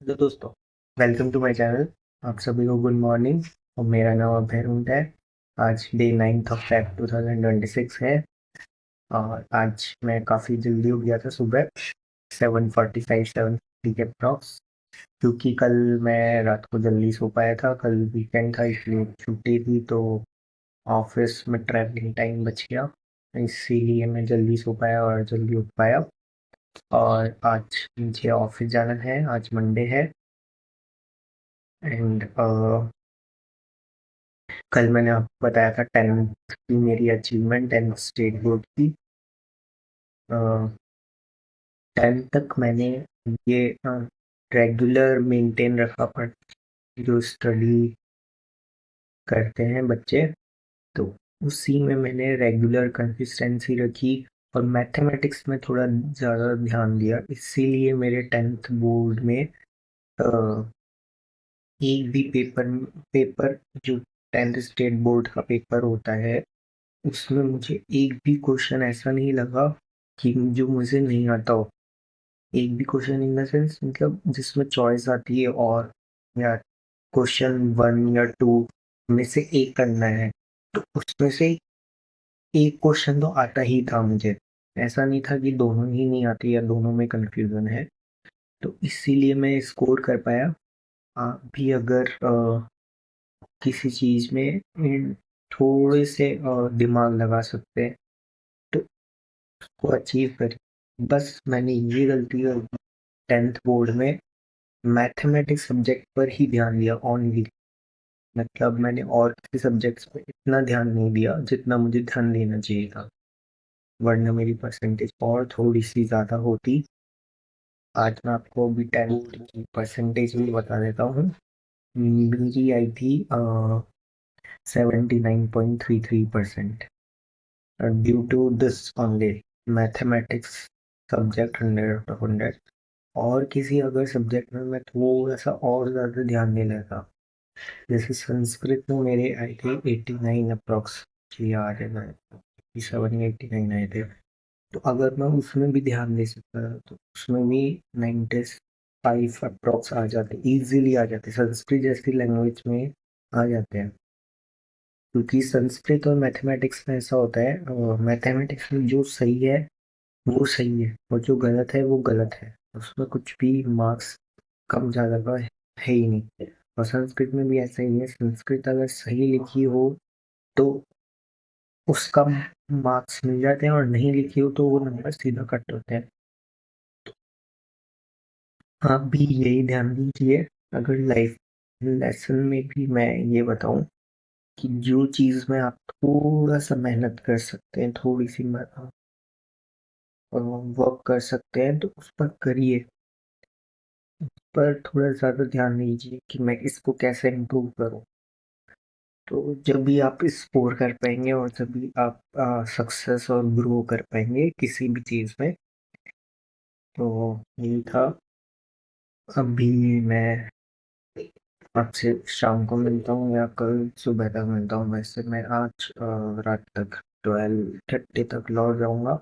Hello दोस्तों, welcome to my channel. आप सभी को गुड मॉर्निंग और मेरा नाम अभय है। आज डे 9th ऑफ फेब 2026 है और आज मैं काफ़ी जल्दी उठ गया था सुबह 7:45 7:50 के अप्रॉक्स, क्योंकि कल मैं रात को जल्दी सो पाया था। कल वीकेंड था इसलिए छुट्टी थी, तो ऑफिस में ट्रैवलिंग टाइम बच गया, इसीलिए मैं जल्दी सो पाया और जल्दी उठ पाया। और आज मुझे ऑफिस जाना है, आज मंडे है। एंड कल मैंने आपको बताया था 10th की मेरी अचीवमेंट, 10th स्टेट बोर्ड की। 10th तक मैंने ये रेगुलर मेंटेन रखा, पर जो स्टडी करते हैं बच्चे, तो उसी में मैंने रेगुलर कंसिस्टेंसी रखी और मैथमेटिक्स में थोड़ा ज़्यादा ध्यान दिया। इसीलिए मेरे 10th बोर्ड में एक भी पेपर जो 10th स्टेट बोर्ड का पेपर होता है, उसमें मुझे एक भी क्वेश्चन ऐसा नहीं लगा कि जो मुझे नहीं आता हो। एक भी क्वेश्चन इन द सेंस, मतलब जिसमें चॉइस आती है और या क्वेश्चन 1 या 2 में से एक करना है, तो उसमें से एक क्वेश्चन तो आता ही था मुझे। ऐसा नहीं था कि दोनों ही नहीं आती या दोनों में कंफ्यूजन है। तो इसीलिए मैं स्कोर कर पाया। आप भी अगर किसी चीज़ में थोड़े से दिमाग लगा सकते हैं, तो को अचीव करी। बस मैंने ये गलती कर दी, 10th बोर्ड में मैथमेटिक्स सब्जेक्ट पर ही ध्यान दिया ओनली। मतलब मैंने और किसी सब्जेक्ट्स पे इतना ध्यान नहीं दिया जितना मुझे ध्यान देना चाहिए था, वरना मेरी परसेंटेज और थोड़ी सी ज़्यादा होती। आज मैं आपको अभी 10th की परसेंटेज भी बता देता हूँ। मेरी आई थी 79.33%। Due to this only mathematics subject 100/100। और किसी अगर सब्जेक्ट में मैं थोड़ा सा और ज़्यादा ध्यान दे लेता, जैसे संस्कृत में मेरे आए थे 89 अप्रॉक्स, जी याद है, मैं 87 या 89 आए थे। तो अगर मैं उसमें भी ध्यान दे सकता था, तो उसमें भी 95 अप्रॉक्स आ जाते, इजीली आ जाते, संस्कृत जैसी लैंग्वेज में आ जाते हैं। क्योंकि संस्कृत और मैथमेटिक्स में ऐसा होता है, मैथमेटिक्स में जो सही है वो सही है और जो गलत है वो गलत है, उसमें कुछ भी मार्क्स कम ज़्यादा का है ही नहीं। और संस्कृत में भी ऐसा ही है, संस्कृत अगर सही लिखी हो तो उसका मार्क्स मिल जाते हैं और नहीं लिखी हो तो वो नंबर सीधा कट होते हैं। आप भी यही ध्यान दीजिए। अगर लाइफ लेसन में भी मैं ये बताऊं कि जो चीज़ में आप थोड़ा सा मेहनत कर सकते हैं, थोड़ी सी वर्क कर सकते हैं, तो उस पर करिए। पर थोड़ा ज़्यादा ध्यान दीजिए कि मैं इसको कैसे इम्प्रूव करूं। तो जब भी आप स्कोर कर पाएंगे और जब भी आप सक्सेस और ग्रो कर पाएंगे किसी भी चीज़ में। तो यही था। अभी मैं आपसे शाम को मिलता हूँ या कल सुबह तक मिलता हूँ। वैसे मैं आज रात तक 12:30 तक लौट जाऊँगा।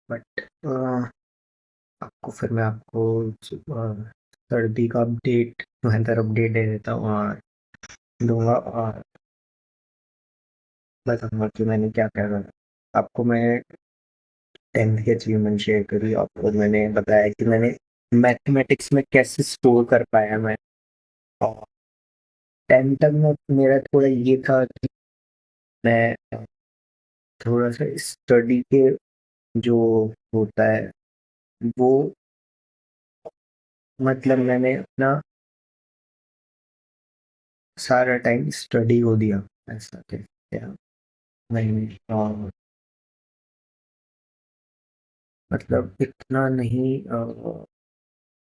बट आपको फिर मैं आपको सर्दी का अपडेट, वेदर अपडेट दे देता हूँ और दूंगा और बताऊंगा कि मैंने क्या क्या करा। आपको मैं 10th की अचीवमेंट शेयर करी, आपको मैंने बताया कि मैंने मैथमेटिक्स में कैसे स्कोर कर पाया मैं। और 10th तक में मेरा थोड़ा ये था कि मैं थोड़ा सा स्टडी के जो होता है वो, मतलब मैंने अपना सारा टाइम स्टडी को दिया, ऐसा कहते हैं। नहीं, मतलब इतना नहीं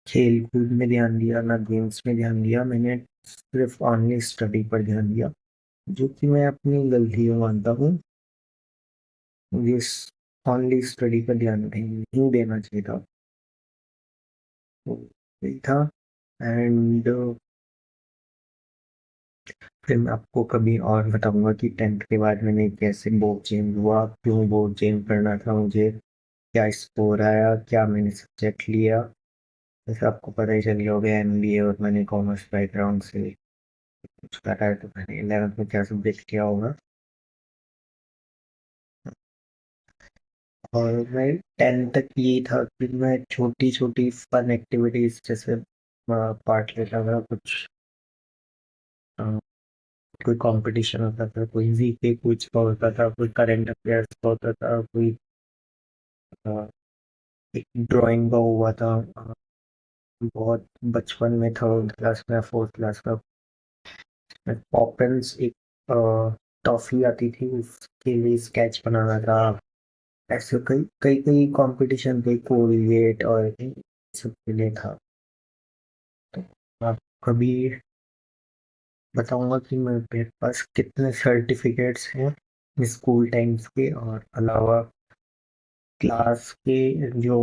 खेल कूद में ध्यान दिया, ना गेम्स में ध्यान दिया। मैंने सिर्फ ऑनली स्टडी पर ध्यान दिया, जो कि मैं अपनी गलती मानता हूँ। मुझे ओनली स्टडी पर ध्यान नहीं देना चाहिए था। तो यही था। एंड फिर मैं आपको कभी और बताऊंगा कि 10th के बाद मैंने कैसे बोर्ड चेंज हुआ, क्यों बोर्ड चेंज करना था मुझे, क्या स्कोर आया, क्या मैंने सब्जेक्ट लिया। जैसे आपको पता ही चल गया होगा एमबीए और मैंने कॉमर्स बैकग्राउंड से कुछ करा है, तो मैंने 11th में क्या सब्जेक्ट किया होगा। और मैं 10th तक ये था कि मैं छोटी छोटी फन एक्टिविटीज जैसे पार्ट लेता था कुछ, अ, कोई कंपटीशन होता था, कोई जीके कुछ का होता था, कोई करंट अफेयर्स का होता था, कोई अ, एक ड्राइंग का हुआ था। बहुत बचपन में थर्ड क्लास में फोर्थ क्लास में पॉपन्स एक टॉफी आती थी, उसके लिए स्केच बनाना था। ऐसे कई कई कई कंपटीशन थे, कोलगेट और इन सब के लिए था। तो आप कभी बताऊंगा कि मेरे पास कितने सर्टिफिकेट्स हैं स्कूल टाइम्स के, और अलावा क्लास के जो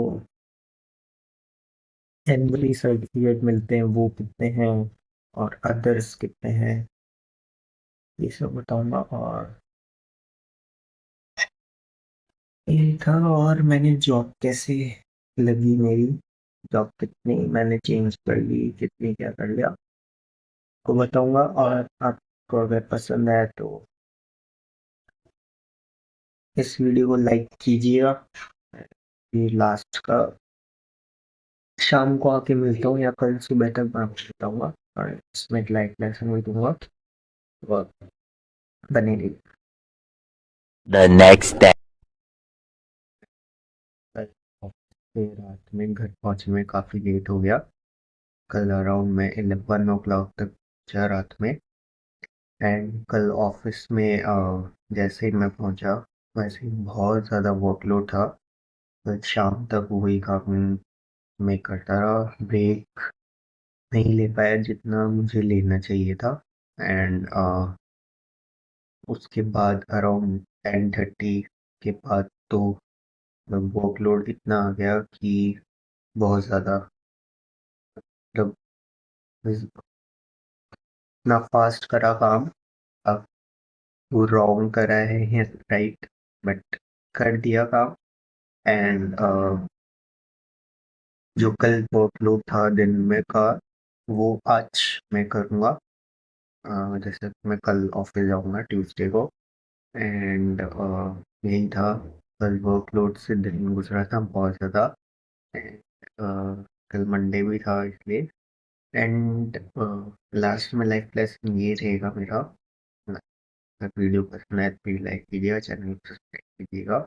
एनुअली सर्टिफिकेट मिलते हैं वो कितने हैं, और अदर्स कितने हैं, ये सब बताऊंगा। और ये था, और मैंने जॉब कैसे लगी मेरी, जॉब कितनी मैंने चेंज कर ली, कितनी क्या कर लिया, को बताऊंगा। और आपको अगर पसंद आया तो इस वीडियो को लाइक कीजिएगा। ये लास्ट का शाम को आके मिलता हूँ या कल सुबह तक मैं आपको बताऊंगा, और इसमें लाइक लेसन भी दूंगा, तो बने रहिए। The next day. कल ऑफिस से रात में घर पहुंचने में काफ़ी लेट हो गया। कल अराउंड में 11 o'clock तक पहुंचा रात में। एंड कल ऑफिस में जैसे ही मैं पहुंचा, वैसे ही बहुत ज़्यादा वर्कलोड था। कल शाम तक वही काम मैं करता रहा, ब्रेक नहीं ले पाया जितना मुझे लेना चाहिए था। एंड उसके बाद अराउंड 10:30 के बाद तो वर्कलोड इतना आ गया कि बहुत ज़्यादा, मतलब इतना फास्ट करा काम। अब वो रॉन्ग करा है या राइट, बट कर दिया काम। एंड जो कल वर्कलोड था दिन में का, वो आज मैं करूँगा। जैसे मैं कल ऑफिस जाऊँगा ट्यूसडे को। एंड यही था, कल वर्कलोड से दिन गुजरा था बहुत ज़्यादा। एंड कल मंडे भी था इसलिए। एंड लास्ट में लाइफ लेसन ये रहेगा मेरा, अगर वीडियो पसंद आए तो प्लीज़ लाइक कीजिएगा, चैनल को सब्सक्राइब कीजिएगा।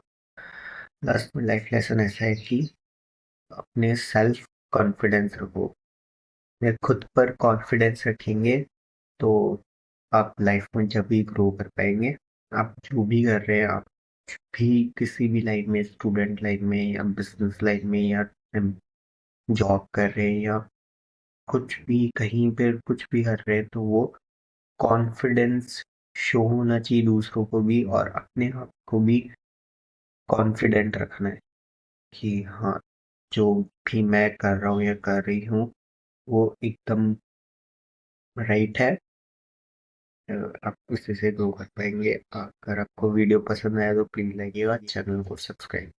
लास्ट में लाइफ लेसन ऐसा है कि अपने सेल्फ कॉन्फिडेंस रखो। या खुद पर कॉन्फिडेंस रखेंगे तो आप लाइफ में जब भी ग्रो कर पाएंगे। आप जो भी कर रहे हैं, आप भी किसी भी लाइन में, स्टूडेंट लाइन में या बिजनेस लाइन में या जॉब कर रहे हैं, या कुछ भी कहीं पे कुछ भी कर रहे हैं, तो वो कॉन्फिडेंस शो होना चाहिए दूसरों को भी, और अपने आप को भी कॉन्फिडेंट रखना है कि हाँ, जो भी मैं कर रहा हूँ या कर रही हूँ वो एकदम राइट है। आप उसी से ग्रो कर पाएंगे। अगर आपको वीडियो पसंद आया तो प्लीज़ लाइक चैनल को सब्सक्राइब।